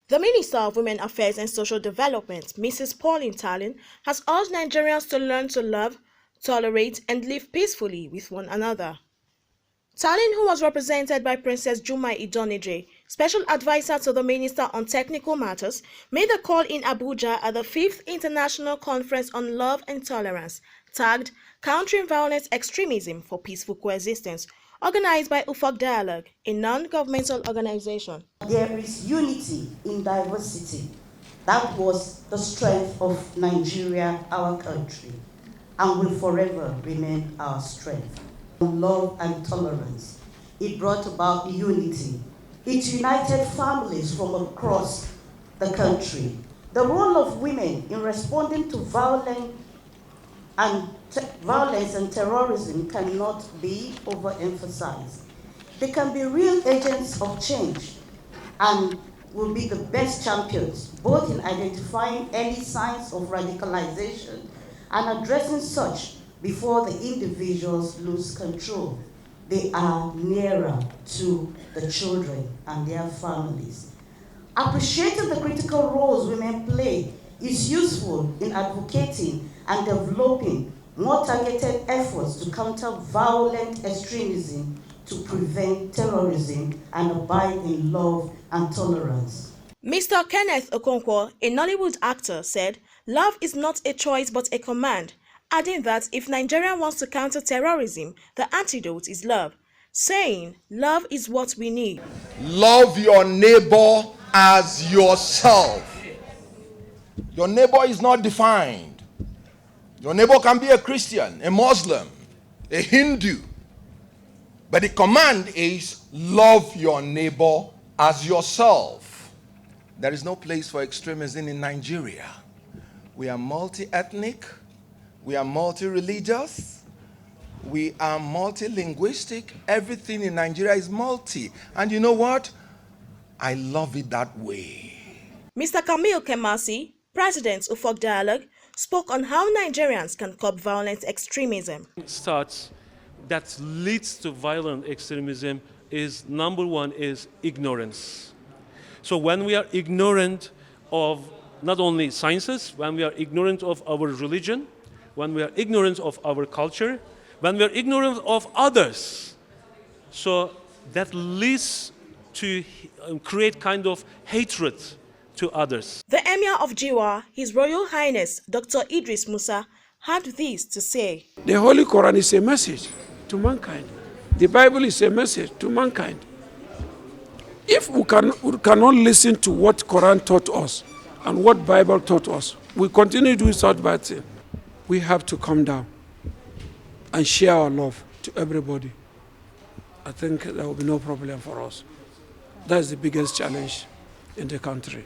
The Minister of Women Affairs and Social Development, Mrs. Pauline Tallen, has urged Nigerians to learn to love, tolerate, and live peacefully with one another. Tallen, who was represented by Princess Jumai Idonije, Special Advisor to the Minister on Technical Matters, made the call in Abuja at the 5th International Conference on Love and Tolerance, tagged Countering Violent Extremism for Peaceful Coexistence, organized by UFOC Dialogue, a non-governmental organization. There is unity in diversity. That was the strength of Nigeria, our country, and will forever remain our strength. Love and tolerance. It brought about unity. It united families from across the country. The role of women in responding to violence and terrorism cannot be overemphasized. They can be real agents of change and will be the best champions, both in identifying early signs of radicalization and addressing such before the individuals lose control. They are nearer to the children and their families. Appreciating the critical roles women play is useful in advocating and developing more targeted efforts to counter violent extremism, to prevent terrorism, and abide in love and tolerance. Mr. Kenneth Okonkwo, a Nollywood actor, said, "Love is not a choice but a command," adding that if Nigeria wants to counter terrorism, the antidote is love, saying, "Love is what we need." Love your neighbor as yourself. Your neighbor is not defined. Your neighbor can be a Christian, a Muslim, a Hindu. But the command is love your neighbor as yourself. There is no place for extremism in Nigeria. We are multi-ethnic. We are multi-religious, we are multi-linguistic. Everything in Nigeria is multi. And you know what? I love it that way. Mr. Camille Kemasi, President of UFOC Dialogue, spoke on how Nigerians can curb violent extremism. Starts that leads to violent extremism is, number one, is ignorance. So when we are ignorant of not only sciences, when we are ignorant of our religion, when we are ignorant of our culture, when we are ignorant of others. So that leads to create kind of hatred to others. The Emir of Jiwa, His Royal Highness Dr. Idris Musa, had this to say. The Holy Quran is a message to mankind. The Bible is a message to mankind. If we cannot listen to what Quran taught us and what Bible taught us, we continue doing such bad things. We have to come down and share our love to everybody. I think there will be no problem for us. That's the biggest challenge in the country.